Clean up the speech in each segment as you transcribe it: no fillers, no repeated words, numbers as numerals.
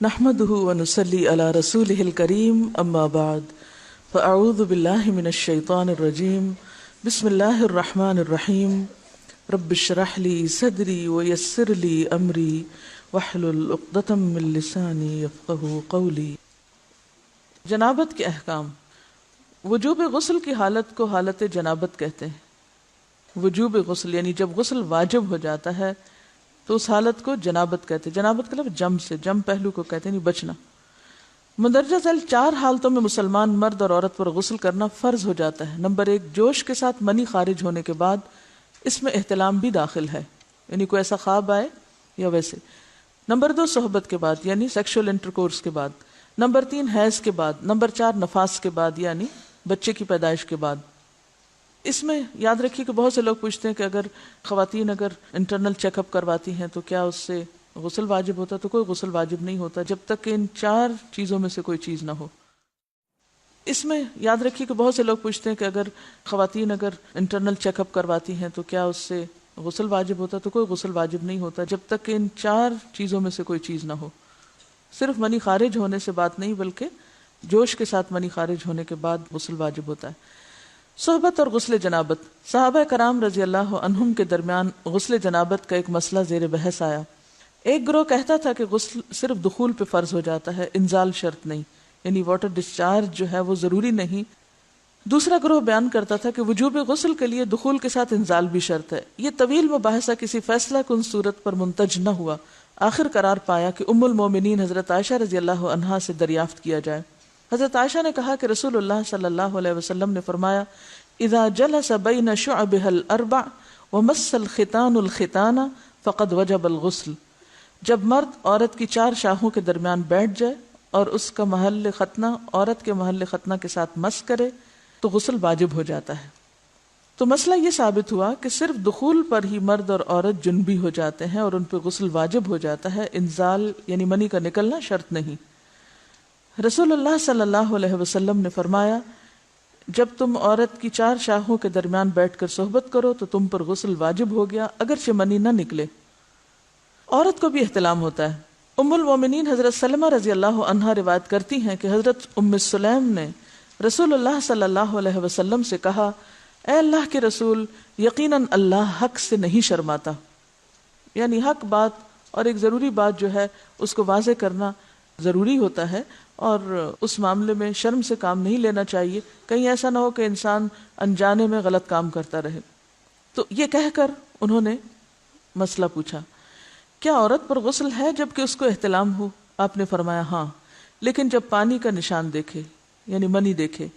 نحمده ونصلي على رسوله الكريم اما بعد فاعوذ بالله من الشيطان الرجيم بسم الله الرحمن الرحيم رب اشرح لي صدري ويسر لي امري واحلل عقدة من لساني يفقهوا قولي۔ جنابت کے احکام۔ وجوب غسل کی حالت کو حالت جنابت کہتے ہیں۔ وجوب غسل یعنی جب غسل واجب ہو جاتا ہے تو اس حالت کو جنابت کہتے ہیں۔ جنابت کا لفظ جم سے، جم پہلو کو کہتے ہیں، بچنا۔ مندرجہ ذیل 4 حالتوں میں مسلمان مرد اور عورت پر غسل کرنا فرض ہو جاتا ہے۔ نمبر 1، جوش کے ساتھ منی خارج ہونے کے بعد، اس میں احتلام بھی داخل ہے، یعنی کوئی ایسا خواب آئے یا ویسے۔ نمبر 2، صحبت کے بعد یعنی سیکشول انٹرکورس کے بعد۔ نمبر 3، حیض کے بعد۔ نمبر 4، نفاس کے بعد یعنی بچے کی پیدائش کے بعد۔ اس میں یاد رکھیے کہ بہت سے لوگ پوچھتے ہیں کہ اگر خواتین انٹرنل چیک اپ کرواتی ہیں تو کیا اس سے غسل واجب ہوتا؟ تو کوئی غسل واجب نہیں ہوتا جب تک کہ ان 4 چیزوں میں سے کوئی چیز نہ ہو۔ اس میں یاد رکھیے کہ بہت سے لوگ پوچھتے ہیں کہ اگر خواتین انٹرنل چیک اپ کرواتی ہیں تو کیا اس سے غسل واجب ہوتا؟ تو کوئی غسل واجب نہیں ہوتا جب تک کہ ان 4 چیزوں میں سے کوئی چیز نہ ہو۔ صرف منی خارج ہونے سے بات نہیں، بلکہ جوش کے ساتھ منی خارج ہونے کے بعد غسل واجب ہوتا ہے۔ صحبت اور غسل جنابت۔ صحابہ کرام رضی اللہ عنہم کے درمیان غسل جنابت کا ایک مسئلہ زیر بحث آیا۔ ایک گروہ کہتا تھا کہ غسل صرف دخول پہ فرض ہو جاتا ہے، انزال شرط نہیں، یعنی واٹر ڈسچارج جو ہے وہ ضروری نہیں۔ دوسرا گروہ بیان کرتا تھا کہ وجوب غسل کے لیے دخول کے ساتھ انزال بھی شرط ہے۔ یہ طویل مباحثہ کسی فیصلہ کن صورت پر منتج نہ ہوا۔ آخر قرار پایا کہ ام المومنین حضرت عائشہ رضی اللہ عنہا سے دریافت کیا جائے۔ حضرت عائشہ نے کہا کہ رسول اللہ صلی اللہ علیہ وسلم نے فرمایا، اذا جلس بین شعبها الاربع ومس الختان الختان فقد وجب الغسل۔ جب مرد عورت کی 4 شاخوں کے درمیان بیٹھ جائے اور اس کا محل ختنہ عورت کے محل ختنہ کے ساتھ مس کرے تو غسل واجب ہو جاتا ہے۔ تو مسئلہ یہ ثابت ہوا کہ صرف دخول پر ہی مرد اور عورت جنبی ہو جاتے ہیں اور ان پہ غسل واجب ہو جاتا ہے، انزال یعنی منی کا نکلنا شرط نہیں۔ رسول اللہ صلی اللہ علیہ وسلم نے فرمایا، جب تم عورت کی 4 شاخوں کے درمیان بیٹھ کر صحبت کرو تو تم پر غسل واجب ہو گیا، اگرچہ منی نہ نکلے۔ عورت کو بھی احتلام ہوتا ہے۔ ام المومنین حضرت سلمہ رضی اللہ عنہا روایت کرتی ہیں کہ حضرت ام سلیم نے رسول اللہ صلی اللہ علیہ وسلم سے کہا، اے اللہ کے رسول، یقیناً اللہ حق سے نہیں شرماتا، یعنی حق بات اور ایک ضروری بات جو ہے اس کو واضح کرنا ضروری ہوتا ہے، اور اس معاملے میں شرم سے کام نہیں لینا چاہیے، کہیں ایسا نہ ہو کہ انسان انجانے میں غلط کام کرتا رہے۔ تو یہ کہہ کر انہوں نے مسئلہ پوچھا، کیا عورت پر غسل ہے جبکہ اس کو احتلام ہو؟ آپ نے فرمایا ہاں، لیکن جب پانی کا نشان دیکھے یعنی منی دیکھے۔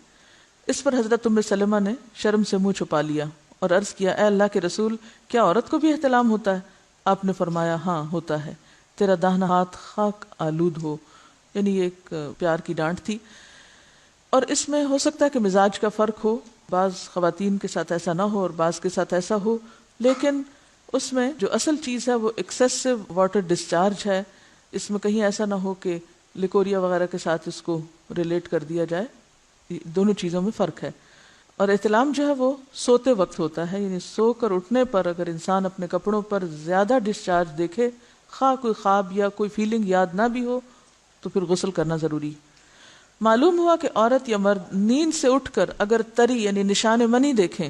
اس پر حضرت ام سلمہ نے شرم سے منہ چھپا لیا اور عرض کیا، اے اللہ کے رسول، کیا عورت کو بھی احتلام ہوتا ہے؟ آپ نے فرمایا ہاں ہوتا ہے، تیرا داہنا ہاتھ خاک آلود ہو، یعنی یہ ایک پیار کی ڈانٹ تھی۔ اور اس میں ہو سکتا ہے کہ مزاج کا فرق ہو، بعض خواتین کے ساتھ ایسا نہ ہو اور بعض کے ساتھ ایسا ہو، لیکن اس میں جو اصل چیز ہے وہ ایکسیسو واٹر ڈسچارج ہے۔ اس میں کہیں ایسا نہ ہو کہ لیکوریا وغیرہ کے ساتھ اس کو ریلیٹ کر دیا جائے، دونوں چیزوں میں فرق ہے۔ اور احتلام جو ہے وہ سوتے وقت ہوتا ہے، یعنی سو کر اٹھنے پر اگر انسان اپنے کپڑوں پر زیادہ ڈسچارج دیکھے، خواہ کوئی خواب یا کوئی فیلنگ یاد نہ بھی ہو، تو پھر غسل کرنا ضروری۔ معلوم ہوا کہ عورت یا مرد نیند سے اٹھ کر اگر تری یعنی نشان منی دیکھیں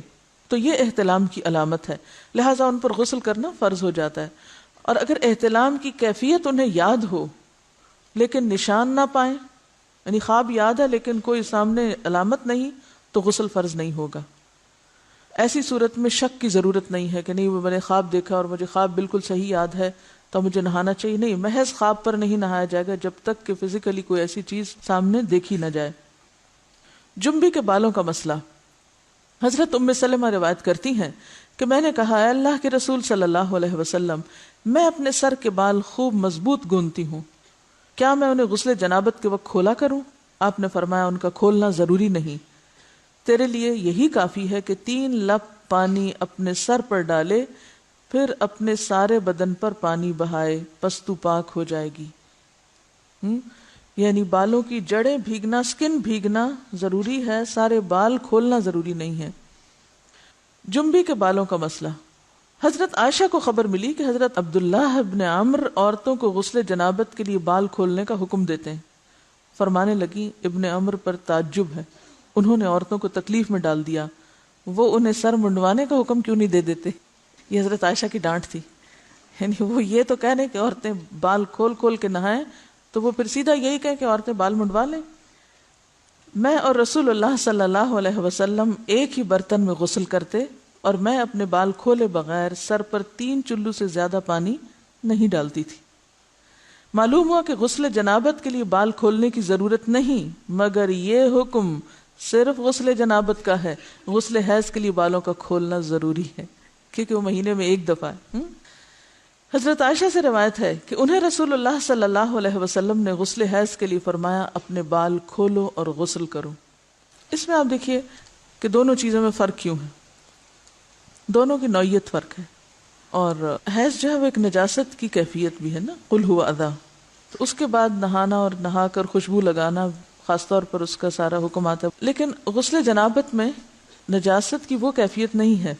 تو یہ احتلام کی علامت ہے، لہٰذا ان پر غسل کرنا فرض ہو جاتا ہے۔ اور اگر احتلام کی کیفیت انہیں یاد ہو لیکن نشان نہ پائیں، یعنی خواب یاد ہے لیکن کوئی سامنے علامت نہیں، تو غسل فرض نہیں ہوگا۔ ایسی صورت میں شک کی ضرورت نہیں ہے کہ نہیں وہ میں نے خواب دیکھا اور مجھے خواب بالکل صحیح یاد ہے تو مجھے نہانا چاہیے، نہیں، محض خواب پر نہیں نہایا جائے گا جب تک کہ فزیکلی کوئی ایسی چیز سامنے دیکھی نہ جائے۔ جنبی کے بالوں کا مسئلہ۔ حضرت ام سلمہ روایت کرتی ہیں کہ میں نے کہا، اے اللہ کے رسول صلی اللہ علیہ وسلم، میں اپنے سر کے بال خوب مضبوط گوندتی ہوں، کیا میں انہیں غسل جنابت کے وقت کھولا کروں؟ آپ نے فرمایا، ان کا کھولنا ضروری نہیں، تیرے لیے یہی کافی ہے کہ 3 لپ پانی اپنے سر پر ڈالے، پھر اپنے سارے بدن پر پانی بہائے، پس تو پاک ہو جائے گی۔ یعنی بالوں کی جڑیں بھیگنا، سکن بھیگنا ضروری ہے، سارے بال کھولنا ضروری نہیں ہے۔ جنبی کے بالوں کا مسئلہ۔ حضرت عائشہ کو خبر ملی کہ حضرت عبداللہ ابن عمرو عورتوں کو غسل جنابت کے لیے بال کھولنے کا حکم دیتے ہیں. فرمانے لگی ابن عمرو پر تعجب ہے، انہوں نے عورتوں کو تکلیف میں ڈال دیا، وہ انہیں سر منڈوانے کا حکم کیوں نہیں دے دیتے. یہ حضرت عائشہ کی ڈانٹ تھی. یعنی وہ یہ تو کہہ رہے کہ عورتیں بال کھول کھول کے نہائیں، تو وہ پھر سیدھا یہی کہیں کہ عورتیں بال منڈوا لیں. میں اور رسول اللہ صلی اللہ علیہ وسلم ایک ہی برتن میں غسل کرتے اور میں اپنے بال کھولے بغیر سر پر 3 چلو سے زیادہ پانی نہیں ڈالتی تھی. معلوم ہوا کہ غسل جنابت کے لیے بال کھولنے کی ضرورت نہیں، مگر یہ حکم صرف غسل جنابت کا ہے. غسل حیض کے لیے بالوں کا کھولنا ضروری ہے کیونکہ وہ مہینے میں ایک دفعہ ہے. حضرت عائشہ سے روایت ہے کہ انہیں رسول اللہ صلی اللہ علیہ وسلم نے غسل حیض کے لیے فرمایا اپنے بال کھولو اور غسل کرو. اس میں آپ دیکھیے کہ دونوں چیزوں میں فرق کیوں ہے، دونوں کی نوعیت فرق ہے. اور حیض جو ہے وہ ایک نجاست کی کیفیت بھی ہے نا، قل هو اذی، تو اس کے بعد نہانا اور نہا کر خوشبو لگانا خاص طور پر اس کا سارا حکم آتا ہے. لیکن غسل جنابت میں نجاست کی وہ کیفیت نہیں ہے.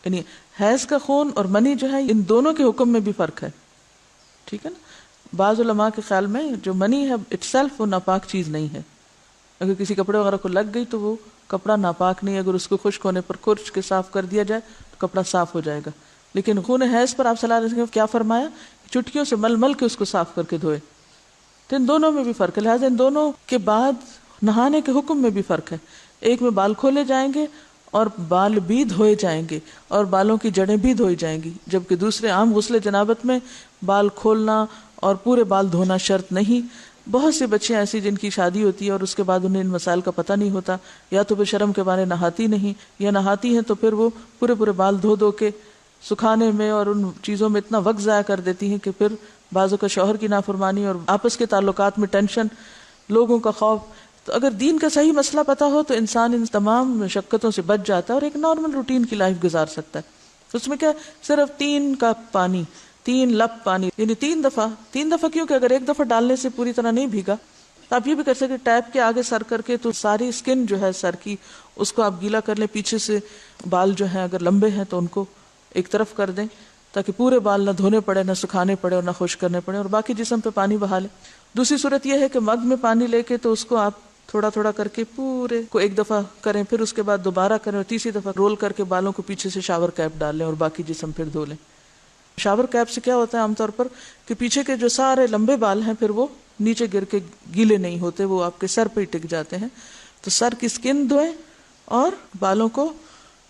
یعنی حیض کا خون اور منی جو ہے ان دونوں کے حکم میں بھی فرق ہے. ٹھیک ہے نا. بعض علماء کے خیال میں جو منی ہے اٹ سیلف وہ ناپاک چیز نہیں ہے. اگر کسی کپڑے وغیرہ کو لگ گئی تو وہ کپڑا ناپاک نہیں، اگر اس کو خشک ہونے پر کھرچ کے صاف کر دیا جائے تو کپڑا صاف ہو جائے گا. لیکن خون حیض پر آپ صلی اللہ علیہ وسلم کیا فرمایا، چٹکیوں سے مل مل کے اس کو صاف کر کے دھوئے. تو ان دونوں میں بھی فرق ہے. لہٰذا ان دونوں کے بعد نہانے کے حکم میں بھی فرق ہے. ایک میں بال کھولے جائیں گے اور بال بھی دھوئے جائیں گے اور بالوں کی جڑیں بھی دھوئی جائیں گی، جبکہ دوسرے عام غسل جنابت میں بال کھولنا اور پورے بال دھونا شرط نہیں. بہت سی بچیاں ایسی جن کی شادی ہوتی ہے اور اس کے بعد انہیں ان مسائل کا پتہ نہیں ہوتا، یا تو وہ شرم کے مارے نہاتی نہیں، یا نہاتی ہیں تو پھر وہ پورے بال دھو دھو کے سکھانے میں اور ان چیزوں میں اتنا وقت ضائع کر دیتی ہیں کہ پھر بعضوں کا شوہر کی نافرمانی اور آپس کے تعلقات میں ٹینشن، لوگوں کا خوف. تو اگر دین کا صحیح مسئلہ پتہ ہو تو انسان ان تمام مشقتوں سے بچ جاتا ہے اور ایک نارمل روٹین کی لائف گزار سکتا ہے. اس میں کیا صرف 3 کپ پانی، 3 لپ پانی، یعنی 3 دفعہ کیونکہ اگر ایک دفعہ ڈالنے سے پوری طرح نہیں بھیگا تو آپ یہ بھی کر سکتے ٹیپ کے آگے سر کر کے تو ساری اسکن جو ہے سر کی اس کو آپ گیلا کر لیں. پیچھے سے بال جو ہیں اگر لمبے ہیں تو ان کو ایک طرف کر دیں تاکہ پورے بال نہ دھونے پڑے، نہ سکھانے پڑے اور نہ خشک کرنے پڑے، اور باقی جسم پہ پانی بہا لیں. دوسری صورت یہ ہے کہ مگ میں پانی لے کے تو اس کو آپ تھوڑا تھوڑا کر کے پورے کو ایک دفعہ کریں، پھر اس کے بعد دوبارہ کریں اور تیسری دفعہ رول کر کے بالوں کو پیچھے سے شاور کیپ ڈال لیں اور باقی جسم پھر دھو لیں. شاور کیپ سے کیا ہوتا ہے عام طور پر کہ پیچھے کے جو سارے لمبے بال ہیں پھر وہ نیچے گر کے گیلے نہیں ہوتے، وہ آپ کے سر پہ ہی ٹک جاتے ہیں. تو سر کی اسکن دھوئیں اور بالوں کو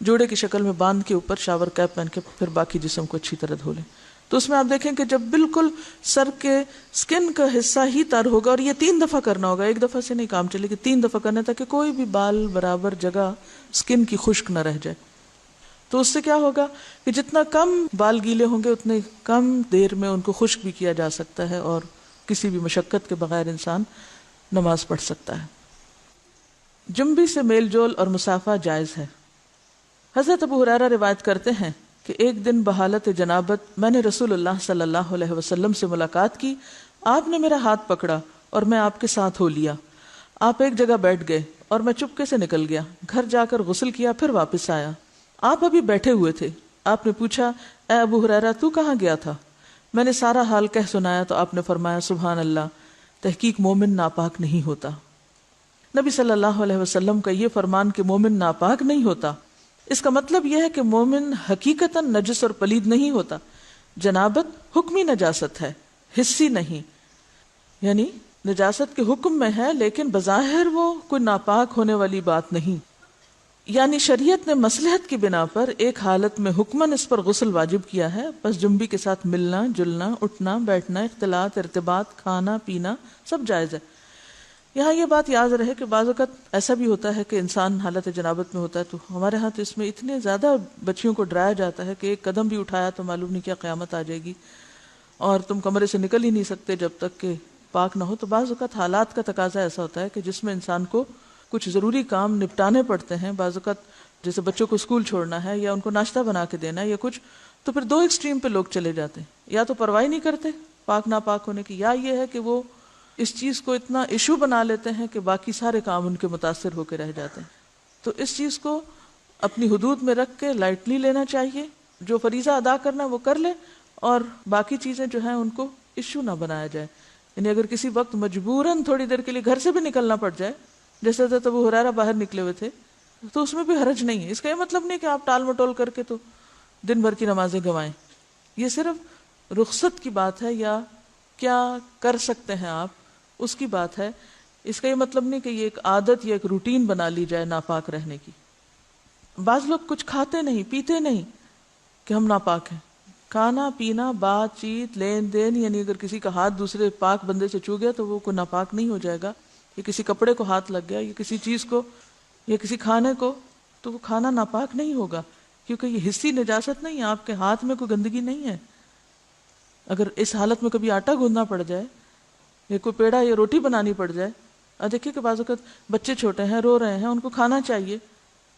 جوڑے کی شکل میں باندھ کے اوپر شاور کیپ پہن کے پھر باقی جسم کو اچھی طرح دھو لیں. تو اس میں آپ دیکھیں کہ جب بالکل سر کے سکن کا حصہ ہی تر ہوگا، اور یہ 3 دفعہ کرنا ہوگا، ایک دفعہ سے نہیں کام چلے کہ 3 دفعہ کرنا تاکہ کوئی بھی بال برابر جگہ سکن کی خشک نہ رہ جائے. تو اس سے کیا ہوگا کہ جتنا کم بال گیلے ہوں گے اتنے کم دیر میں ان کو خشک بھی کیا جا سکتا ہے اور کسی بھی مشقت کے بغیر انسان نماز پڑھ سکتا ہے. جنبی سے میل جول اور مسافہ جائز ہے. حضرت ابو ہریرہ روایت کرتے ہیں کہ ایک دن بحالت جنابت میں نے رسول اللہ صلی اللہ علیہ وسلم سے ملاقات کی. آپ نے میرا ہاتھ پکڑا اور میں آپ کے ساتھ ہو لیا. آپ ایک جگہ بیٹھ گئے اور میں چپکے سے نکل گیا. گھر جا کر غسل کیا، پھر واپس آیا. آپ ابھی بیٹھے ہوئے تھے. آپ نے پوچھا اے ابو ہریرہ تو کہاں گیا تھا؟ میں نے سارا حال کہہ سنایا تو آپ نے فرمایا سبحان اللہ، تحقیق مومن ناپاک نہیں ہوتا. نبی صلی اللہ علیہ وسلم کا یہ فرمان کہ مومن ناپاک نہیں ہوتا، اس کا مطلب یہ ہے کہ مومن حقیقتاً نجس اور پلید نہیں ہوتا. جنابت حکمی نجاست ہے، حسی نہیں. یعنی نجاست کے حکم میں ہے لیکن بظاہر وہ کوئی ناپاک ہونے والی بات نہیں. یعنی شریعت نے مصلحت کی بنا پر ایک حالت میں حکماً اس پر غسل واجب کیا ہے، بس جنبی کے ساتھ ملنا جلنا، اٹھنا بیٹھنا، اختلاط ارتباط، کھانا پینا سب جائز ہے. یہاں یہ بات یاد رہے کہ بعض اوقات ایسا بھی ہوتا ہے کہ انسان حالت جنابت میں ہوتا ہے، تو ہمارے ہاں تو اس میں اتنے زیادہ بچیوں کو ڈرایا جاتا ہے کہ ایک قدم بھی اٹھایا تو معلوم نہیں کیا قیامت آ جائے گی اور تم کمرے سے نکل ہی نہیں سکتے جب تک کہ پاک نہ ہو. تو بعض اوقات حالات کا تقاضا ایسا ہوتا ہے کہ جس میں انسان کو کچھ ضروری کام نپٹانے پڑتے ہیں. بعض اوقات جیسے بچوں کو اسکول چھوڑنا ہے یا ان کو ناشتہ بنا کے دینا ہے یا کچھ، تو پھر 2 ایکسٹریم پہ لوگ چلے جاتے ہیں. یا تو پرواہ نہیں کرتے پاک ناپاک ہونے کی، یا یہ ہے کہ وہ اس چیز کو اتنا ایشو بنا لیتے ہیں کہ باقی سارے کام ان کے متاثر ہو کے رہ جاتے ہیں. تو اس چیز کو اپنی حدود میں رکھ کے لائٹلی لینا چاہیے جو فریضہ ادا کرنا ہے وہ کر لے، اور باقی چیزیں جو ہیں ان کو ایشو نہ بنایا جائے. یعنی اگر کسی وقت مجبوراً تھوڑی دیر کے لیے گھر سے بھی نکلنا پڑ جائے، جیسے حضرت ابو ہریرہ باہر نکلے ہوئے تھے، تو اس میں بھی حرج نہیں ہے. اس کا یہ مطلب نہیں کہ آپ ٹال مٹول کر کے تو دن بھر کی نمازیں گنوائیں. یہ صرف رخصت کی بات ہے یا کیا کر سکتے ہیں آپ، اس کی بات ہے. اس کا یہ مطلب نہیں کہ یہ ایک عادت یا ایک روٹین بنا لی جائے ناپاک رہنے کی. بعض لوگ کچھ کھاتے نہیں پیتے نہیں کہ ہم ناپاک ہیں. کھانا پینا بات چیت لین دین، یعنی اگر کسی کا ہاتھ دوسرے پاک بندے سے چھو گیا تو وہ کوئی ناپاک نہیں ہو جائے گا. یا کسی کپڑے کو ہاتھ لگ گیا یا کسی چیز کو یا کسی کھانے کو، تو وہ کھانا ناپاک نہیں ہوگا، کیونکہ یہ حصی نجاست نہیں ہے. آپ کے ہاتھ میں کوئی گندگی نہیں ہے. اگر اس حالت میں کبھی آٹا گوندنا پڑ جائے یا کوئی پیڑا یا روٹی بنانی پڑ جائے، اور دیکھیے کہ بعض اوقات بچے چھوٹے ہیں رو رہے ہیں، ان کو کھانا چاہیے،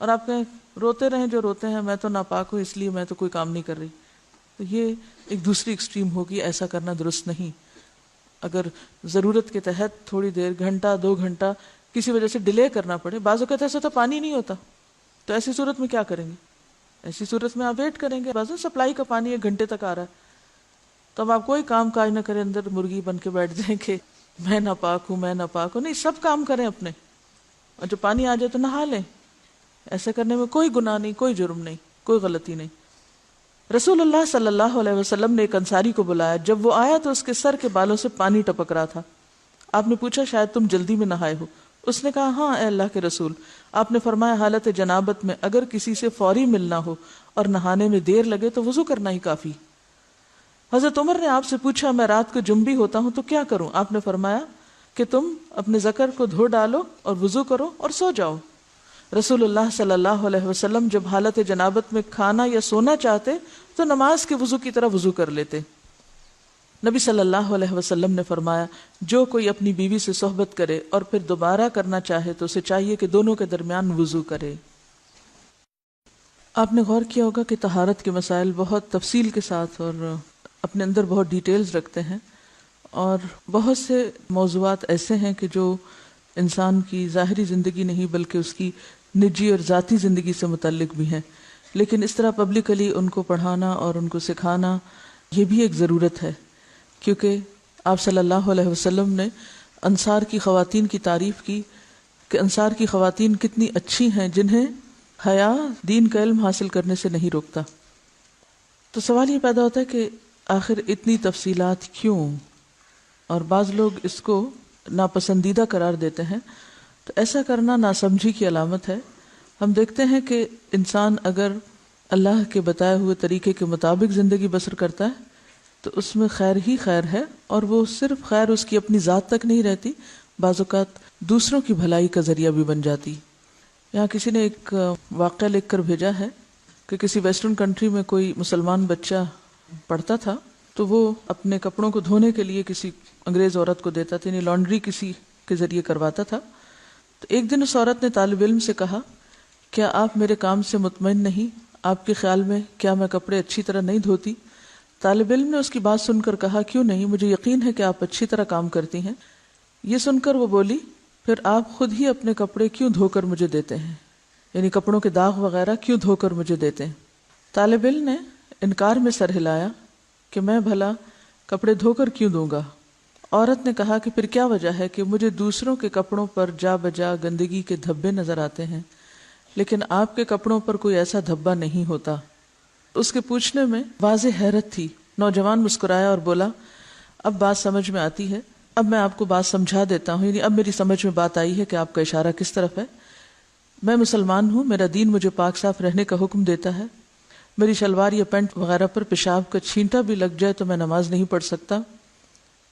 اور آپ کہیں روتے رہیں جو روتے ہیں، میں تو ناپاک ہوں اس لیے میں تو کوئی کام نہیں کر رہی. تو یہ ایک دوسری ایکسٹریم ہوگی. ایسا کرنا درست نہیں. اگر ضرورت کے تحت تھوڑی دیر، گھنٹہ 2 گھنٹہ کسی وجہ سے ڈیلے کرنا پڑے، بعض اوقات ایسا تو پانی نہیں ہوتا، تو ایسی صورت میں کیا کریں گے؟ ایسی صورت میں آپ ویٹ کریں گے. بعض سپلائی کا پانی 1 گھنٹے تک آ رہا ہے، تو اب آپ کوئی کام کاج نہ کریں، اندر مرغی بن کے بیٹھ جائیں کہ میں ناپاک ہوں میں ناپاک ہوں. نہیں، سب کام کریں اپنے، اور جو پانی آ جائے تو نہا لیں. ایسا کرنے میں کوئی گناہ نہیں، کوئی جرم نہیں، کوئی غلطی نہیں. رسول اللہ صلی اللہ علیہ وسلم نے ایک انصاری کو بلایا. جب وہ آیا تو اس کے سر کے بالوں سے پانی ٹپک رہا تھا. آپ نے پوچھا شاید تم جلدی میں نہائے ہو؟ اس نے کہا ہاں اے اللہ کے رسول. آپ نے فرمایا حالت جنابت میں اگر کسی سے فوری ملنا ہو اور نہانے میں دیر لگے تو وضو کرنا ہی کافی. حضرت عمر نے آپ سے پوچھا میں رات کو جنبی ہوتا ہوں تو کیا کروں؟ آپ نے فرمایا کہ تم اپنے ذکر کو دھو ڈالو اور وضو کرو اور سو جاؤ. رسول اللہ صلی اللہ علیہ وسلم جب حالت جنابت میں کھانا یا سونا چاہتے تو نماز کے وضو کی طرح وضو کر لیتے. نبی صلی اللہ علیہ وسلم نے فرمایا جو کوئی اپنی بیوی سے صحبت کرے اور پھر دوبارہ کرنا چاہے تو اسے چاہیے کہ دونوں کے درمیان وضو کرے. آپ نے غور کیا ہوگا کہ طہارت کے مسائل بہت تفصیل کے ساتھ اور اپنے اندر بہت ڈیٹیلز رکھتے ہیں، اور بہت سے موضوعات ایسے ہیں کہ جو انسان کی ظاہری زندگی نہیں بلکہ اس کی نجی اور ذاتی زندگی سے متعلق بھی ہیں. لیکن اس طرح پبلکلی ان کو پڑھانا اور ان کو سکھانا یہ بھی ایک ضرورت ہے، کیونکہ آپ صلی اللہ علیہ وسلم نے انصار کی خواتین کی تعریف کی کہ انصار کی خواتین کتنی اچھی ہیں جنہیں حیا دین کا علم حاصل کرنے سے نہیں روکتا. تو سوال یہ پیدا ہوتا ہے کہ آخر اتنی تفصیلات کیوں؟ اور بعض لوگ اس کو ناپسندیدہ قرار دیتے ہیں. تو ایسا کرنا ناسمجھی کی علامت ہے. ہم دیکھتے ہیں کہ انسان اگر اللہ کے بتائے ہوئے طریقے کے مطابق زندگی بسر کرتا ہے تو اس میں خیر ہی خیر ہے، اور وہ صرف خیر اس کی اپنی ذات تک نہیں رہتی، بعض اوقات دوسروں کی بھلائی کا ذریعہ بھی بن جاتی. یہاں کسی نے ایک واقعہ لکھ کر بھیجا ہے کہ کسی ویسٹرن کنٹری میں کوئی مسلمان بچہ پڑھتا تھا، تو وہ اپنے کپڑوں کو دھونے کے لیے کسی انگریز عورت کو دیتا تھا، یعنی لانڈری کسی کے ذریعے کرواتا تھا. تو ایک دن اس عورت نے طالب علم سے کہا کیا آپ میرے کام سے مطمئن نہیں؟ آپ کے خیال میں کیا میں کپڑے اچھی طرح نہیں دھوتی؟ طالب علم نے اس کی بات سن کر کہا کیوں نہیں، مجھے یقین ہے کہ آپ اچھی طرح کام کرتی ہیں. یہ سن کر وہ بولی پھر آپ خود ہی اپنے کپڑے کیوں دھو کر مجھے دیتے ہیں، یعنی کپڑوں کے داغ وغیرہ کیوں دھو کر مجھے دیتے ہیں؟ طالب علم نے انکار میں سر ہلایا کہ میں بھلا کپڑے دھو کر کیوں دوں گا. عورت نے کہا کہ پھر کیا وجہ ہے کہ مجھے دوسروں کے کپڑوں پر جا بجا گندگی کے دھبے نظر آتے ہیں لیکن آپ کے کپڑوں پر کوئی ایسا دھبا نہیں ہوتا. اس کے پوچھنے میں واضح حیرت تھی. نوجوان مسکرایا اور بولا اب بات سمجھ میں آتی ہے، اب میں آپ کو بات سمجھا دیتا ہوں، یعنی اب میری سمجھ میں بات آئی ہے کہ آپ کا اشارہ کس طرف ہے. میں مسلمان ہوں، میرا دین مجھے پاک صاف رہنے کا حکم دیتا ہے. میری شلوار یا پینٹ وغیرہ پر پیشاب کا چھینٹا بھی لگ جائے تو میں نماز نہیں پڑھ سکتا،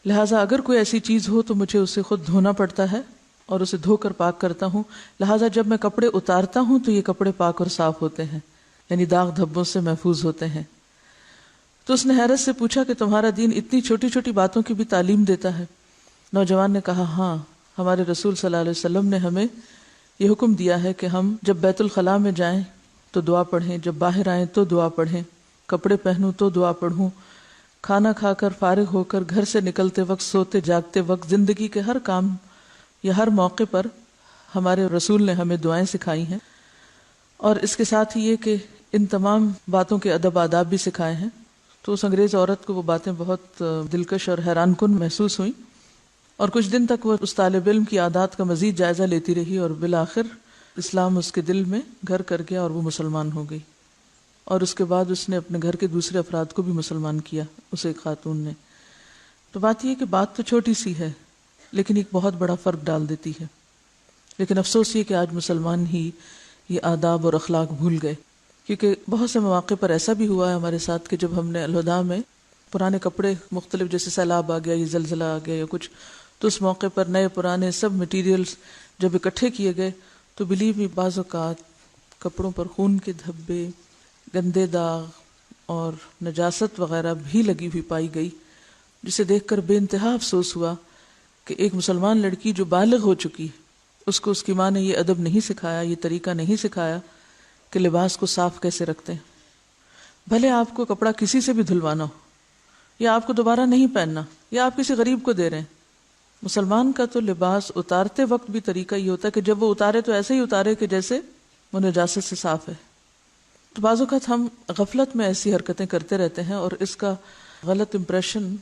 لہٰذا اگر کوئی ایسی چیز ہو تو مجھے اسے خود دھونا پڑتا ہے اور اسے دھو کر پاک کرتا ہوں، لہٰذا جب میں کپڑے اتارتا ہوں تو یہ کپڑے پاک اور صاف ہوتے ہیں، یعنی داغ دھبوں سے محفوظ ہوتے ہیں. تو اس نے حیرت سے پوچھا کہ تمہارا دین اتنی چھوٹی چھوٹی باتوں کی بھی تعلیم دیتا ہے؟ نوجوان نے کہا ہاں، ہمارے رسول صلی اللہ علیہ وسلم نے ہمیں یہ حکم دیا ہے کہ ہم جب بیت الخلاء میں جائیں تو دعا پڑھیں، جب باہر آئیں تو دعا پڑھیں، کپڑے پہنوں تو دعا پڑھوں، کھانا کھا کر فارغ ہو کر گھر سے نکلتے وقت، سوتے جاگتے وقت، زندگی کے ہر کام یا ہر موقع پر ہمارے رسول نے ہمیں دعائیں سکھائی ہیں. اور اس کے ساتھ ہی یہ کہ ان تمام باتوں کے ادب آداب بھی سکھائے ہیں. تو اس انگریز عورت کو وہ باتیں بہت دلکش اور حیران کن محسوس ہوئیں، اور کچھ دن تک وہ اس طالب علم کی عادات کا مزید جائزہ لیتی رہی، اور بالآخر اسلام اس کے دل میں گھر کر گیا اور وہ مسلمان ہو گئی. اور اس کے بعد اس نے اپنے گھر کے دوسرے افراد کو بھی مسلمان کیا، اسے ایک خاتون نے. تو بات یہ کہ بات تو چھوٹی سی ہے لیکن ایک بہت بڑا فرق ڈال دیتی ہے. لیکن افسوس یہ کہ آج مسلمان ہی یہ آداب اور اخلاق بھول گئے، کیونکہ بہت سے مواقع پر ایسا بھی ہوا ہے ہمارے ساتھ کہ جب ہم نے الہدیٰ میں پرانے کپڑے مختلف، جیسے سیلاب آ گیا یا زلزلہ آ گیا یا کچھ، تو اس موقع پر نئے پرانے سب مٹیریلز جب اکٹھے کیے گئے تو بلیو می بعض اوقات کپڑوں پر خون کے دھبے، گندے داغ اور نجاست وغیرہ بھی لگی ہوئی پائی گئی، جسے دیکھ کر بے انتہا افسوس ہوا کہ ایک مسلمان لڑکی جو بالغ ہو چکی، اس کو اس کی ماں نے یہ ادب نہیں سکھایا، یہ طریقہ نہیں سکھایا کہ لباس کو صاف کیسے رکھتے ہیں. بھلے آپ کو کپڑا کسی سے بھی دھلوانا ہو، یا آپ کو دوبارہ نہیں پہننا، یا آپ کسی غریب کو دے رہے ہیں، مسلمان کا تو لباس اتارتے وقت بھی طریقہ یہ ہوتا ہے کہ جب وہ اتارے تو ایسے ہی اتارے کہ جیسے وہ نجاست سے صاف ہے. تو بعض اوقات ہم غفلت میں ایسی حرکتیں کرتے رہتے ہیں، اور اس کا غلط امپریشن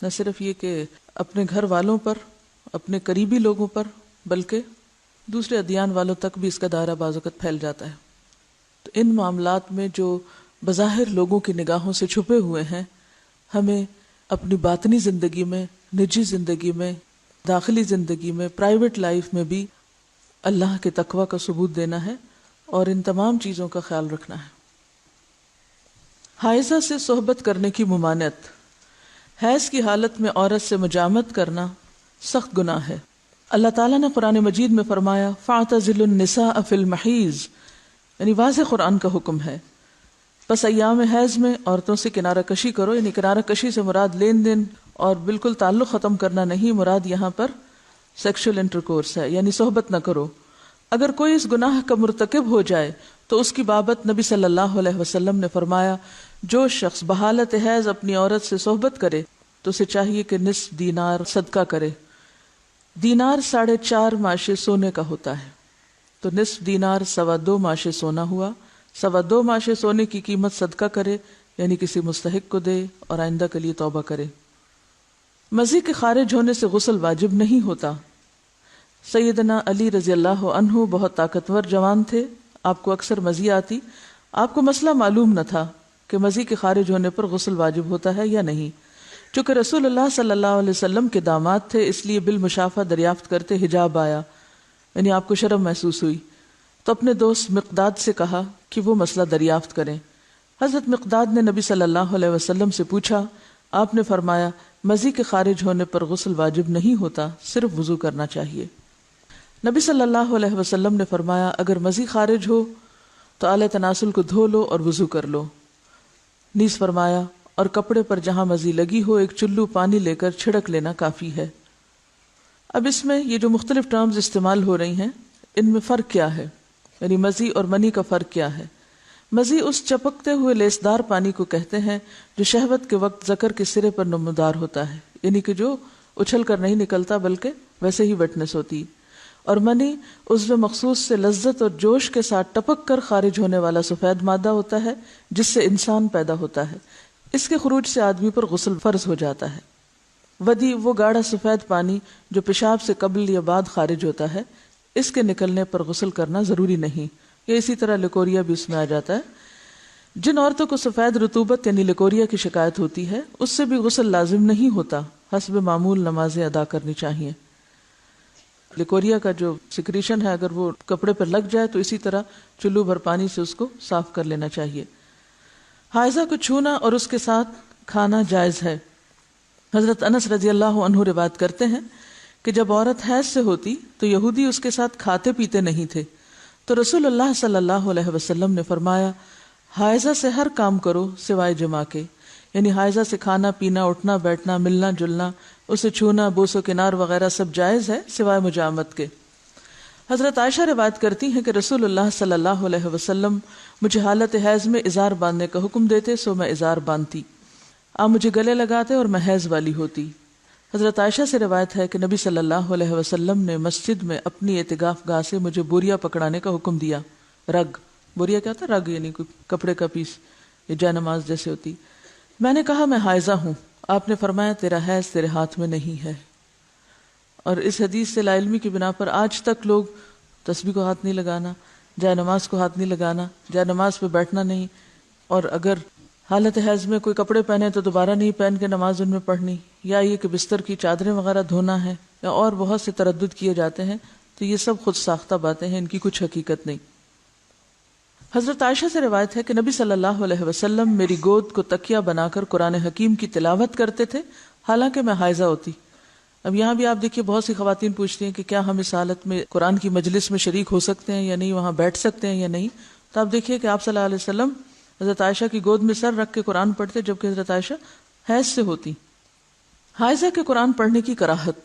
نہ صرف یہ کہ اپنے گھر والوں پر، اپنے قریبی لوگوں پر، بلکہ دوسرے ادیان والوں تک بھی اس کا دائرہ بعض اوقات پھیل جاتا ہے. تو ان معاملات میں جو بظاہر لوگوں کی نگاہوں سے چھپے ہوئے ہیں، ہمیں اپنی باطنی زندگی میں، نجی زندگی میں، داخلی زندگی میں، پرائیویٹ لائف میں بھی اللہ کے تقوی کا ثبوت دینا ہے اور ان تمام چیزوں کا خیال رکھنا ہے. حائضہ سے صحبت کرنے کی ممانعت. حیض کی حالت میں عورت سے مجامت کرنا سخت گناہ ہے. اللہ تعالیٰ نے قرآن مجید میں فرمایا فَاعْتَزِلُوا النِّسَاءَ فِي الْمَحِيضِ، یعنی واضح قرآن کا حکم ہے. بس ایام حیض میں عورتوں سے کنارہ کشی کرو، یعنی کنارہ کشی سے مراد لین دین اور بالکل تعلق ختم کرنا نہیں، مراد یہاں پر سیکشل انٹرکورس ہے، یعنی صحبت نہ کرو. اگر کوئی اس گناہ کا مرتکب ہو جائے تو اس کی بابت نبی صلی اللہ علیہ وسلم نے فرمایا جو شخص بحالت حیض اپنی عورت سے صحبت کرے تو اسے چاہیے کہ نصف دینار صدقہ کرے. دینار 4.5 ماشے سونے کا ہوتا ہے، تو نصف دینار 2.25 ماشے سونا ہوا. 2.25 ماشے سونے کی قیمت صدقہ کرے، یعنی کسی مستحق کو دے اور آئندہ کے لیے توبہ کرے. مزی کے خارج ہونے سے غسل واجب نہیں ہوتا. سیدنا علی رضی اللہ عنہ بہت طاقتور جوان تھے، آپ کو اکثر مزی آتی. آپ کو مسئلہ معلوم نہ تھا کہ مزی کے خارج ہونے پر غسل واجب ہوتا ہے یا نہیں. چونکہ رسول اللہ صلی اللہ علیہ وسلم کے داماد تھے، اس لیے بالمشافہ دریافت کرتے حجاب آیا، یعنی آپ کو شرم محسوس ہوئی. تو اپنے دوست مقداد سے کہا کہ وہ مسئلہ دریافت کریں. حضرت مقداد نے نبی صلی اللہ علیہ وسلم سے پوچھا. آپ نے فرمایا مزی کے خارج ہونے پر غسل واجب نہیں ہوتا، صرف وضو کرنا چاہیے. نبی صلی اللہ علیہ وسلم نے فرمایا اگر مزی خارج ہو تو آلہ تناسل کو دھو لو اور وضو کر لو. نیز فرمایا اور کپڑے پر جہاں مزی لگی ہو ایک چلو پانی لے کر چھڑک لینا کافی ہے. اب اس میں یہ جو مختلف ٹرمز استعمال ہو رہی ہیں، ان میں فرق کیا ہے، یعنی مزی اور منی کا فرق کیا ہے. مزی اس چپکتے ہوئے لیسدار پانی کو کہتے ہیں جو شہوت کے وقت ذکر کے سرے پر نمودار ہوتا ہے، یعنی کہ جو اچھل کر نہیں نکلتا بلکہ ویسے ہی ویٹنس ہوتی ہے. اور منی عضو مخصوص سے لذت اور جوش کے ساتھ ٹپک کر خارج ہونے والا سفید مادہ ہوتا ہے جس سے انسان پیدا ہوتا ہے. اس کے خروج سے آدمی پر غسل فرض ہو جاتا ہے. ودی وہ گاڑھا سفید پانی جو پیشاب سے قبل یا بعد خارج ہوتا ہے، اس کے نکلنے پر غسل کرنا ضروری نہیں. یا اسی طرح لکوریا بھی اس میں آ جاتا ہے. جن عورتوں کو سفید رطوبت یعنی لکوریا کی شکایت ہوتی ہے اس سے بھی غسل لازم نہیں ہوتا، حسب معمول نمازیں ادا کرنی چاہیے. لکوریا کا جو سیکریشن ہے اگر وہ کپڑے پر لگ جائے تو اسی طرح چلو بھر پانی سے اس کو صاف کر لینا چاہیے. حائضہ کو چھونا اور اس کے ساتھ کھانا جائز ہے. حضرت انس رضی اللہ عنہ روایت کرتے ہیں کہ جب عورت حیض سے ہوتی تو یہودی اس کے ساتھ کھاتے پیتے نہیں تھے، تو رسول اللہ صلی اللہ علیہ وسلم نے فرمایا حائضہ سے ہر کام کرو سوائے جماع کے، یعنی حائضہ سے کھانا پینا، اٹھنا بیٹھنا، ملنا جلنا، اسے چھونا، بوس و کنار وغیرہ سب جائز ہے سوائے مجامت کے. حضرت عائشہ روایت کرتی ہیں کہ رسول اللہ صلی اللہ علیہ وسلم مجھے حالت حیض میں ازار باندھنے کا حکم دیتے، سو میں ازار باندھتی. آپ مجھے گلے لگاتے اور میں حیض والی ہوتی. حضرت عائشہ سے روایت ہے کہ نبی صلی اللہ علیہ وسلم نے مسجد میں اپنی اعتکاف گاہ سے مجھے بوریا پکڑانے کا حکم دیا، رگ بوریا کیا ہوتا ہے؟ رگ، یعنی کوئی کپڑے کا پیس یا جائے نماز جیسے ہوتی. میں نے کہا میں حائضہ ہوں. آپ نے فرمایا تیرا حیض تیرے ہاتھ میں نہیں ہے. اور اس حدیث سے لا علمی کی بنا پر آج تک لوگ تسبیح کو ہاتھ نہیں لگانا، جائے نماز کو ہاتھ نہیں لگانا، جائے نماز پہ بیٹھنا نہیں، اور اگر حالت حیض میں کوئی کپڑے پہنے تو دوبارہ نہیں پہن کے نماز ان میں پڑھنی، یا یہ کہ بستر کی چادریں وغیرہ دھونا ہے، یا اور بہت سے تردد کیے جاتے ہیں. تو یہ سب خود ساختہ باتیں ہیں، ان کی کچھ حقیقت نہیں. حضرت عائشہ سے روایت ہے کہ نبی صلی اللہ علیہ وسلم میری گود کو تکیہ بنا کر قرآن حکیم کی تلاوت کرتے تھے حالانکہ میں حائضہ ہوتی. اب یہاں بھی آپ دیکھیے بہت سی خواتین پوچھتی ہیں کہ کیا ہم اس حالت میں قرآن کی مجلس میں شریک ہو سکتے ہیں یا نہیں، وہاں بیٹھ سکتے ہیں یا نہیں. تو آپ دیکھیے کہ آپ صلی اللہ علیہ وسلم حضرت عائشہ کی گود میں سر رکھ کے قرآن پڑھتے جبکہ حضرت عائشہ حیض سے ہوتی. حائضہ کے قرآن پڑھنے کی کراہت.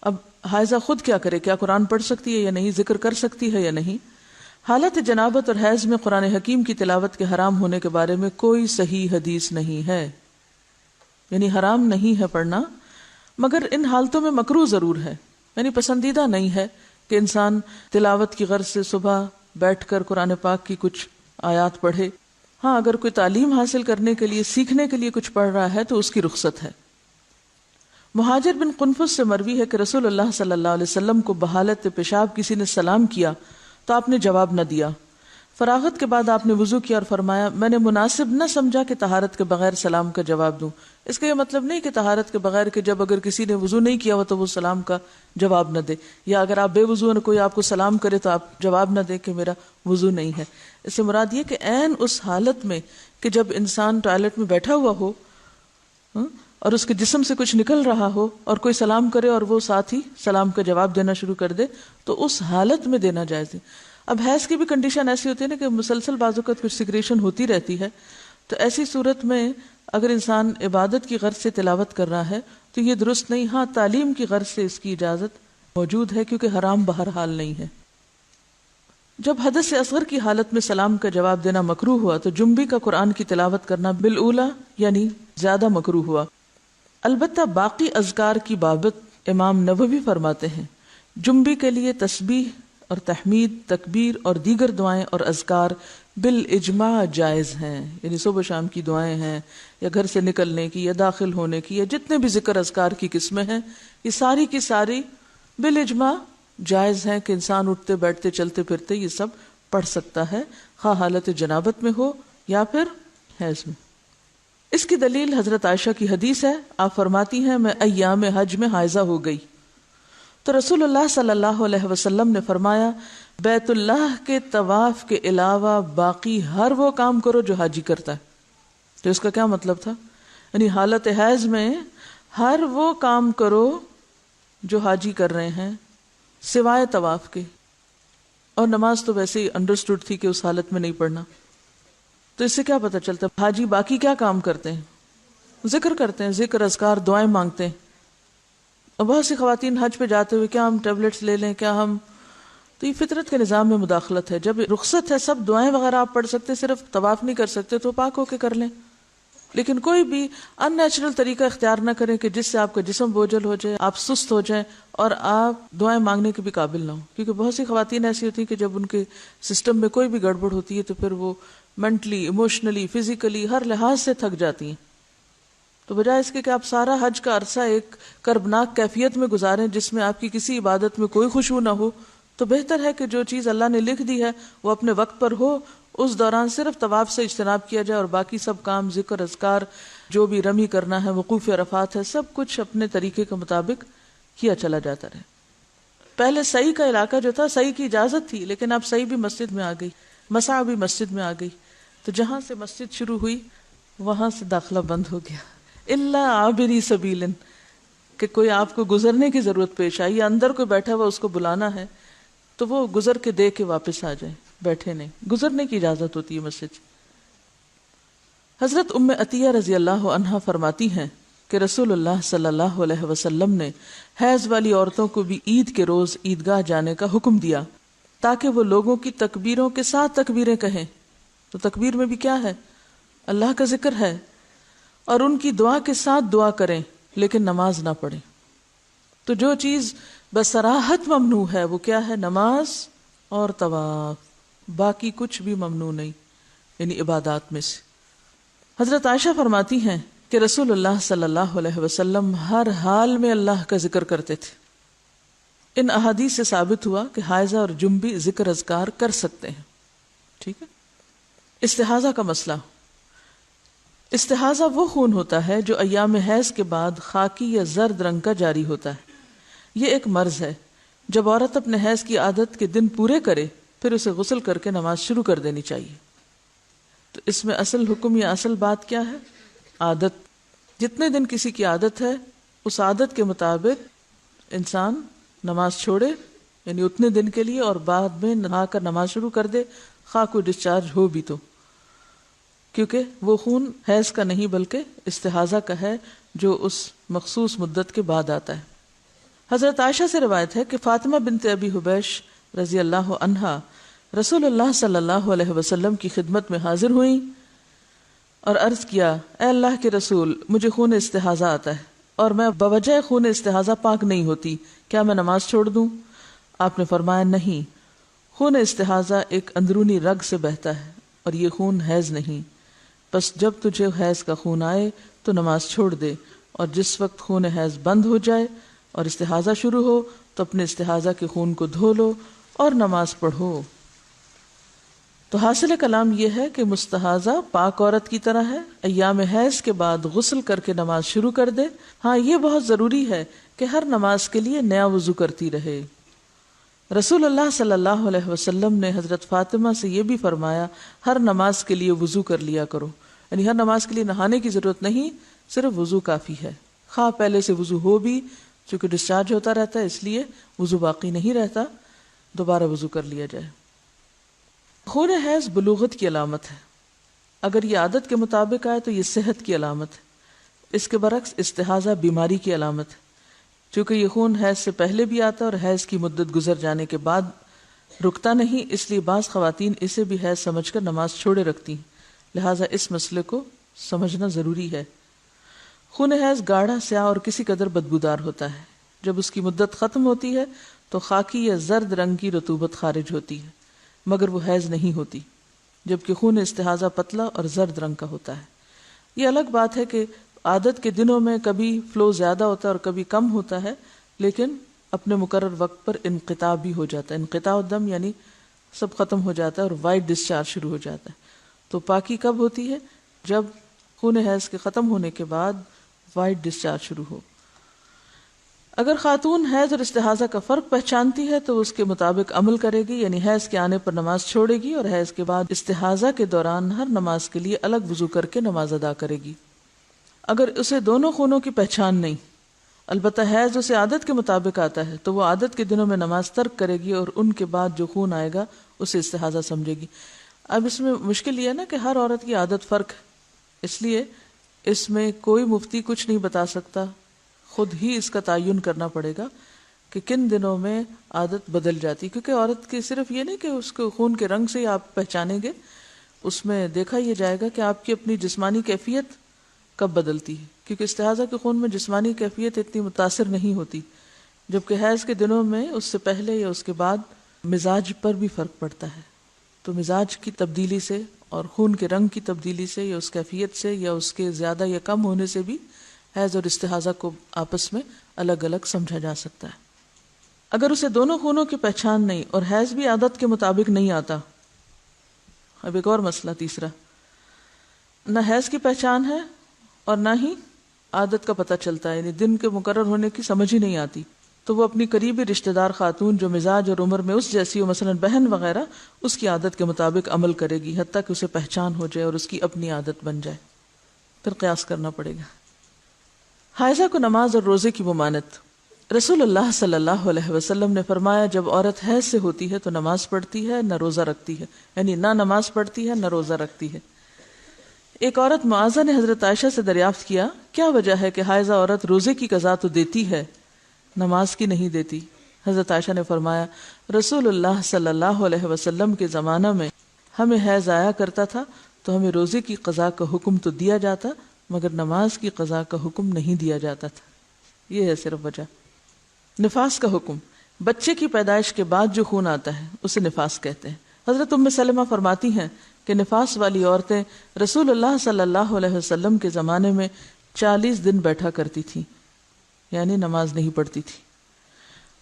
اب حائضہ خود کیا کرے؟ کیا قرآن پڑھ سکتی ہے یا نہیں؟ ذکر کر سکتی ہے یا نہیں؟ حالت جنابت اور حیض میں قرآن حکیم کی تلاوت کے حرام ہونے کے بارے میں کوئی صحیح حدیث نہیں ہے، یعنی حرام نہیں ہے پڑھنا، مگر ان حالتوں میں مکروہ ضرور ہے، یعنی پسندیدہ نہیں ہے کہ انسان تلاوت کی غرض سے صبح بیٹھ کر قرآن پاک کی کچھ آیات پڑھے. ہاں اگر کوئی تعلیم حاصل کرنے کے لیے، سیکھنے کے لیے کچھ پڑھ رہا ہے تو اس کی رخصت ہے. مہاجر بن قنفس سے مروی ہے کہ رسول اللہ صلی اللہ علیہ وسلم کو بحالت پیشاب کسی نے سلام کیا تو آپ نے جواب نہ دیا. فراغت کے بعد آپ نے وضو کیا اور فرمایا میں نے مناسب نہ سمجھا کہ طہارت کے بغیر سلام کا جواب دوں. اس کا یہ مطلب نہیں کہ طہارت کے بغیر کہ جب اگر کسی نے وضو نہیں کیا ہو تو وہ سلام کا جواب نہ دے، یا اگر آپ بے وضو ہیں کوئی آپ کو سلام کرے تو آپ جواب نہ دے کہ میرا وضو نہیں ہے. اس سے مراد یہ کہ عین اس حالت میں کہ جب انسان ٹوائلٹ میں بیٹھا ہوا ہو اور اس کے جسم سے کچھ نکل رہا ہو اور کوئی سلام کرے اور وہ ساتھ ہی سلام کا جواب دینا شروع کر دے تو اس حالت میں دینا جائز ہے. اب حیض کی بھی کنڈیشن ایسی ہوتی ہے نا کہ مسلسل بعض اوقات کچھ سیکریشن ہوتی رہتی ہے، تو ایسی صورت میں اگر انسان عبادت کی غرض سے تلاوت کر رہا ہے تو یہ درست نہیں. ہاں تعلیم کی غرض سے اس کی اجازت موجود ہے کیونکہ حرام بہرحال نہیں ہے. جب حدث اصغر کی حالت میں سلام کا جواب دینا مکروہ ہوا تو جنبی کا قرآن کی تلاوت کرنا بالاولی یعنی زیادہ مکروہ ہوا. البتہ باقی اذکار کی بابت امام نووی فرماتے ہیں جنبی کے لیے تسبیح اور تحمید، تکبیر اور دیگر دعائیں اور اذکار بالاجماع جائز ہیں، یعنی صبح شام کی دعائیں ہیں یا گھر سے نکلنے کی یا داخل ہونے کی یا جتنے بھی ذکر اذکار کی قسمیں ہیں یہ ساری کی ساری بالاجماع جائز ہیں کہ انسان اٹھتے بیٹھتے چلتے پھرتے یہ سب پڑھ سکتا ہے، خواہ حالت جنابت میں ہو یا پھر حیض میں. اس کی دلیل حضرت عائشہ کی حدیث ہے. آپ فرماتی ہیں میں ایام حج میں حائضہ ہو گئی تو رسول اللہ صلی اللہ علیہ وسلم نے فرمایا بیت اللہ کے طواف کے علاوہ باقی ہر وہ کام کرو جو حاجی کرتا ہے. تو اس کا کیا مطلب تھا؟ یعنی حالت حیض میں ہر وہ کام کرو جو حاجی کر رہے ہیں سوائے طواف کے، اور نماز تو ویسے ہی انڈرسٹوڈ تھی کہ اس حالت میں نہیں پڑھنا. تو اس سے کیا پتہ چلتا ہے حاجی باقی کیا کام کرتے ہیں؟ ذکر کرتے ہیں، ذکر اذکار دعائیں مانگتے ہیں. اور بہت سی خواتین حج پہ جاتے ہوئے کیا ہم ٹیبلٹس لے لیں، کیا ہم، تو یہ فطرت کے نظام میں مداخلت ہے. جب رخصت ہے سب دعائیں وغیرہ آپ پڑھ سکتے، صرف طواف نہیں کر سکتے تو پاک ہو کے کر لیں، لیکن کوئی بھی ان نیچرل طریقہ اختیار نہ کریں کہ جس سے آپ کا جسم بوجھل ہو جائے، آپ سست ہو جائیں اور آپ دعائیں مانگنے کے بھی قابل نہ ہوں. کیونکہ بہت سی خواتین ایسی ہوتی ہیں کہ جب ان کے سسٹم میں کوئی بھی گڑبڑ ہوتی ہے تو پھر وہ مینٹلی، ایموشنلی، فزیکلی ہر لحاظ سے تھک جاتی ہیں. تو بجائے اس کے کہ آپ سارا حج کا عرصہ ایک کربناک کیفیت میں گزاریں جس میں آپ کی کسی عبادت میں کوئی خشوع نہ ہو، تو بہتر ہے کہ جو چیز اللہ نے لکھ دی ہے وہ اپنے وقت پر ہو، اس دوران صرف طواف سے اجتناب کیا جائے اور باقی سب کام ذکر اذکار جو بھی رمی کرنا ہے، وقوف عرفات ہے، سب کچھ اپنے طریقے کے مطابق کیا چلا جاتا رہے. پہلے سعی کا علاقہ جو تھا سعی کی اجازت تھی، لیکن اب سعی بھی مسجد میں آ گئی، مسعی بھی مسجد میں آ گئی، تو جہاں سے مسجد شروع ہوئی وہاں سے داخلہ بند ہو گیا. الا عابری سبیل، کہ کوئی آپ کو گزرنے کی ضرورت پیش آئی یا اندر کوئی بیٹھا ہوا اس کو بلانا ہے تو وہ گزر کے دے کے واپس آ جائے، بیٹھے نہیں، گزرنے کی اجازت ہوتی ہے مسجد. حضرت ام عطیہ رضی اللہ عنہا فرماتی ہیں کہ رسول اللہ صلی اللہ علیہ وسلم نے حیض والی عورتوں کو بھی عید کے روز عیدگاہ جانے کا حکم دیا تاکہ وہ لوگوں کی تکبیروں کے ساتھ تکبیریں کہیں. تو تکبیر میں بھی کیا ہے؟ اللہ کا ذکر ہے، اور ان کی دعا کے ساتھ دعا کریں لیکن نماز نہ پڑھیں. تو جو چیز بصراحت ممنوع ہے وہ کیا ہے؟ نماز اور طواف. باقی کچھ بھی ممنوع نہیں، یعنی عبادات میں سے۔ حضرت عائشہ فرماتی ہیں کہ رسول اللہ صلی اللہ علیہ وسلم ہر حال میں اللہ کا ذکر کرتے تھے۔ ان احادیث سے ثابت ہوا کہ حائضہ اور جنبی ذکر اذکار کر سکتے ہیں، ٹھیک ہے۔ استحاضہ کا مسئلہ، استحاضہ وہ خون ہوتا ہے جو ایام حیض کے بعد خاکی یا زرد رنگ کا جاری ہوتا ہے۔ یہ ایک مرض ہے۔ جب عورت اپنے حیض کی عادت کے دن پورے کرے پھر اسے غسل کر کے نماز شروع کر دینی چاہیے۔ تو اس میں اصل حکم یا اصل بات کیا ہے؟ عادت۔ جتنے دن کسی کی عادت ہے اس عادت کے مطابق انسان نماز چھوڑے، یعنی اتنے دن کے لیے، اور بعد میں نہا کر نماز شروع کر دے، خواہ کوئی ڈسچارج ہو بھی تو، کیونکہ وہ خون حیض کا نہیں بلکہ استحاضہ کا ہے جو اس مخصوص مدت کے بعد آتا ہے۔ حضرت عائشہ سے روایت ہے کہ فاطمہ بنت ابی حبیش رضی اللہ عنہا رسول اللہ صلی اللہ علیہ وسلم کی خدمت میں حاضر ہوئیں اور عرض کیا، اے اللہ کے رسول، مجھے خون استحاضہ آتا ہے اور میں بوجہ خون استحاضہ پاک نہیں ہوتی، کیا میں نماز چھوڑ دوں؟ آپ نے فرمایا، نہیں، خون استحاضہ ایک اندرونی رگ سے بہتا ہے اور یہ خون حیض نہیں، بس جب تجھے حیض کا خون آئے تو نماز چھوڑ دے، اور جس وقت خون حیض بند ہو جائے اور استحاضہ شروع ہو تو اپنے استحاضہ کے خون کو دھو لو اور نماز پڑھو۔ تو حاصل کلام یہ ہے کہ مستحاضہ پاک عورت کی طرح ہے، ایام حیض کے بعد غسل کر کے نماز شروع کر دے۔ ہاں، یہ بہت ضروری ہے کہ ہر نماز کے لیے نیا وضو کرتی رہے۔ رسول اللہ صلی اللہ علیہ وسلم نے حضرت فاطمہ سے یہ بھی فرمایا، ہر نماز کے لیے وضو کر لیا کرو، یعنی ہر نماز کے لیے نہانے کی ضرورت نہیں، صرف وضو کافی ہے۔ خواہ پہلے سے وضو ہو بھی، چونکہ ڈسچارج ہوتا رہتا ہے اس لیے وضو باقی نہیں رہتا، دوبارہ وضو کر لیا جائے۔ خون حیض بلوغت کی علامت ہے۔ اگر یہ عادت کے مطابق آئے تو یہ صحت کی علامت ہے۔ اس کے برعکس استحاضہ بیماری کی علامت ہے۔ چونکہ یہ خون حیض سے پہلے بھی آتا ہے اور حیض کی مدت گزر جانے کے بعد رکتا نہیں، اس لیے بعض خواتین اسے بھی حیض سمجھ کر نماز چھوڑے رکھتی ہیں، لہٰذا اس مسئلے کو سمجھنا ضروری ہے۔ خون حیض گاڑھا، سیاہ اور کسی قدر بدبودار ہوتا ہے۔ جب اس کی مدت ختم ہوتی ہے تو خاکی یا زرد رنگ کی رطوبت خارج ہوتی ہے، مگر وہ حیض نہیں ہوتی، جبکہ خون استحاضہ پتلا اور زرد رنگ کا ہوتا ہے۔ یہ الگ بات ہے کہ عادت کے دنوں میں کبھی فلو زیادہ ہوتا ہے اور کبھی کم ہوتا ہے، لیکن اپنے مقرر وقت پر انقطاع بھی ہو جاتا ہے۔ انقطاع الدم یعنی سب ختم ہو جاتا ہے اور وائٹ ڈسچارج شروع ہو جاتا ہے۔ تو پاکی کب ہوتی ہے؟ جب خون حیض کے ختم ہونے کے بعد وائٹ ڈسچارج شروع ہو۔ اگر خاتون حیض اور استحاضہ کا فرق پہچانتی ہے تو اس کے مطابق عمل کرے گی، یعنی حیض کے آنے پر نماز چھوڑے گی اور حیض کے بعد استحاضہ کے دوران ہر نماز کے لیے الگ وضو کر کے نماز ادا کرے گی۔ اگر اسے دونوں خونوں کی پہچان نہیں، البتہ حیض اسے عادت کے مطابق آتا ہے، تو وہ عادت کے دنوں میں نماز ترک کرے گی اور ان کے بعد جو خون آئے گا اسے استحاضہ سمجھے گی۔ اب اس میں مشکل یہ ہے نا کہ ہر عورت کی عادت فرق ہے، اس لیے اس میں کوئی مفتی کچھ نہیں بتا سکتا، خود ہی اس کا تعین کرنا پڑے گا کہ کن دنوں میں عادت بدل جاتی، کیونکہ عورت کی صرف یہ نہیں کہ اس کو خون کے رنگ سے ہی آپ پہچانیں گے، اس میں دیکھا یہ جائے گا کہ آپ کی اپنی جسمانی کیفیت کب بدلتی ہے، کیونکہ استحاضہ کے خون میں جسمانی کیفیت اتنی متاثر نہیں ہوتی، جبکہ حیض کے دنوں میں اس سے پہلے یا اس کے بعد مزاج پر بھی فرق پڑتا ہے۔ تو مزاج کی تبدیلی سے اور خون کے رنگ کی تبدیلی سے یا اس کیفیت سے یا اس کے زیادہ یا کم ہونے سے بھی حیض اور استحاضہ کو آپس میں الگ الگ سمجھا جا سکتا ہے۔ اگر اسے دونوں خونوں کی پہچان نہیں اور حیض بھی عادت کے مطابق نہیں آتا، اب ایک اور مسئلہ تیسرا، نہ حیض کی پہچان ہے اور نہ ہی عادت کا پتہ چلتا ہے، یعنی دن کے مقرر ہونے کی سمجھ ہی نہیں آتی، تو وہ اپنی قریبی رشتہ دار خاتون جو مزاج اور عمر میں اس جیسی ہو، مثلا بہن وغیرہ، اس کی عادت کے مطابق عمل کرے گی حتیٰ کہ اسے پہچان ہو جائے اور اس کی اپنی عادت بن جائے، پھر قیاس کرنا پڑے گا۔ حائضہ کو نماز اور روزے کی ممانت۔ رسول اللہ صلی اللہ علیہ وسلم نے فرمایا، جب عورت حیض سے ہوتی ہے تو نماز پڑھتی ہے نہ روزہ رکھتی ہے، یعنی نہ نماز پڑھتی ہے نہ روزہ رکھتی ہے۔ ایک عورت معاذہ نے حضرت عائشہ سے دریافت کیا، کیا وجہ ہے کہ حائضہ عورت روزے کی قضا تو دیتی ہے، نماز کی نہیں دیتی؟ حضرت عائشہ نے فرمایا، رسول اللہ صلی اللہ علیہ وسلم کے زمانہ میں ہمیں حیض آیا کرتا تھا تو ہمیں روزے کی قضا کا حکم تو دیا جاتا مگر نماز کی قضا کا حکم نہیں دیا جاتا تھا۔ یہ ہے صرف وجہ۔ نفاس کا حکم، بچے کی پیدائش کے بعد جو خون آتا ہے اسے نفاس کہتے ہیں۔ حضرت ام سلمہ فرماتی ہیں کہ نفاس والی عورتیں رسول اللہ صلی اللہ علیہ وسلم کے زمانے میں 40 دن بیٹھا کرتی تھیں، یعنی نماز نہیں پڑھتی تھی۔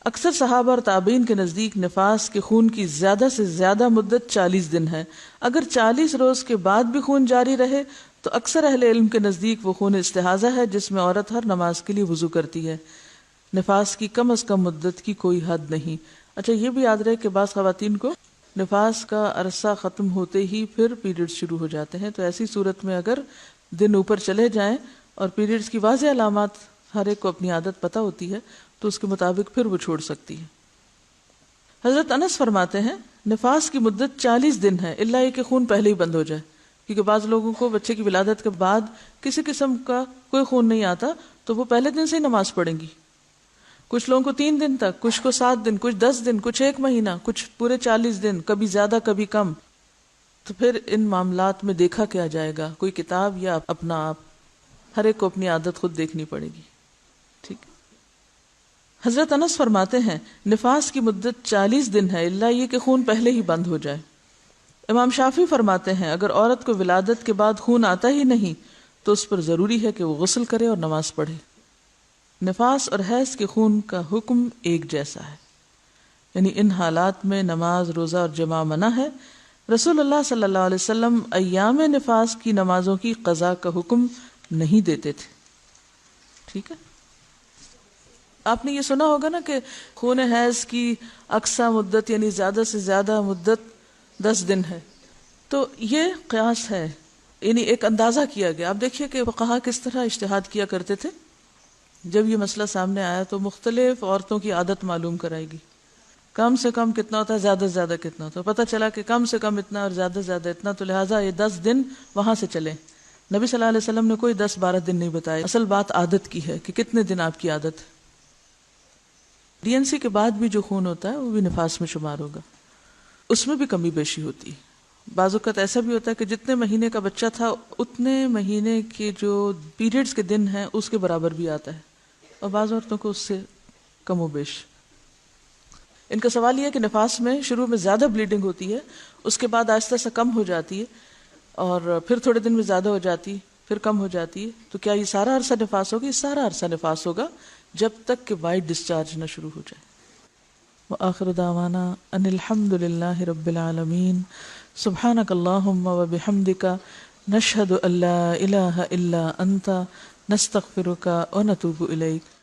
اکثر صحابہ اور تابعین کے نزدیک نفاس کے خون کی زیادہ سے زیادہ مدت 40 دن ہے۔ اگر 40 روز کے بعد بھی خون جاری رہے تو اکثر اہل علم کے نزدیک وہ خون استحاضہ ہے جس میں عورت ہر نماز کے لیے وضو کرتی ہے۔ نفاس کی کم از کم مدت کی کوئی حد نہیں۔ اچھا یہ بھی یاد رہے کہ بعض خواتین کو نفاس کا عرصہ ختم ہوتے ہی پھر پیریڈ شروع ہو جاتے ہیں، تو ایسی صورت میں اگر دن اوپر چلے جائیں اور پیریڈز کی واضح علامات ہر ایک کو اپنی عادت پتہ ہوتی ہے تو اس کے مطابق پھر وہ چھوڑ سکتی ہے۔ حضرت انس فرماتے ہیں نفاس کی مدت 40 دن ہے، الا یہ کہ خون پہلے ہی بند ہو جائے، کیونکہ بعض لوگوں کو بچے کی ولادت کے بعد کسی قسم کا کوئی خون نہیں آتا تو وہ پہلے دن سے ہی نماز پڑھیں گی۔ کچھ لوگوں کو 3 دن تک، کچھ کو 7 دن، کچھ 10 دن، کچھ 1 مہینہ، کچھ پورے 40 دن، کبھی زیادہ کبھی کم۔ تو پھر ان معاملات میں دیکھا کیا جائے گا؟ کوئی کتاب یا اپنا آپ؟ ہر ایک کو اپنی عادت خود دیکھنی پڑے گی، ٹھیک۔ حضرت انس فرماتے ہیں نفاس کی مدت 40 دن ہے، الا یہ کہ خون پہلے ہی بند ہو جائے۔ امام شافعی فرماتے ہیں اگر عورت کو ولادت کے بعد خون آتا ہی نہیں تو اس پر ضروری ہے کہ وہ غسل کرے اور نماز پڑھے۔ نفاس اور حیض کے خون کا حکم ایک جیسا ہے، یعنی ان حالات میں نماز، روزہ اور جماع منع ہے۔ رسول اللہ صلی اللہ علیہ وسلم ایام نفاس کی نمازوں کی قضاء کا حکم نہیں دیتے تھے، ٹھیک ہے۔ آپ نے یہ سنا ہوگا نا کہ خون حیض کی اقصی مدت یعنی زیادہ سے زیادہ مدت 10 دن ہے، تو یہ قیاس ہے، یعنی ایک اندازہ کیا گیا۔ آپ دیکھیے کہ فقہا کس طرح اجتہاد کیا کرتے تھے۔ جب یہ مسئلہ سامنے آیا تو مختلف عورتوں کی عادت معلوم کرائی گئی، کم سے کم کتنا ہوتا ہے، زیادہ سے زیادہ کتنا ہوتا ہے۔ پتہ چلا کہ کم سے کم اتنا اور زیادہ سے زیادہ اتنا، تو لہٰذا یہ 10 دن وہاں سے چلے۔ نبی صلی اللہ علیہ وسلم نے کوئی 10-12 دن نہیں بتائے، اصل بات عادت کی ہے کہ کتنے دن آپ کی عادت ہے۔ ڈی این سی کے بعد بھی جو خون ہوتا ہے وہ بھی نفاس میں شمار ہوگا، اس میں بھی کمی بیشی ہوتی ہے۔ بعض اوقات ایسا بھی ہوتا ہے کہ جتنے مہینے کا بچہ تھا اتنے مہینے کے جو پیریڈز کے دن ہیں اس کے برابر بھی آتا ہے، اور بعض عورتوں کو اس سے کم و بیش۔ ان کا سوال یہ ہے کہ نفاس میں شروع میں زیادہ بلیڈنگ ہوتی ہے، اس کے بعد آہستہ سے کم ہو جاتی ہے، اور پھر تھوڑے دن میں زیادہ ہو جاتی ہے، پھر کم ہو جاتی ہے، تو کیا یہ سارا عرصہ نفاس ہوگا؟ یہ سارا عرصہ نفاس ہوگا جب تک کہ وائٹ ڈسچارج نہ شروع ہو جائے۔ وآخر دعوانا ان الحمد للہ رب العالمین، سبحانک اللہم وبحمدک، نشہد ان لا الہ الا انت، نستغفرک ونتوب الیک۔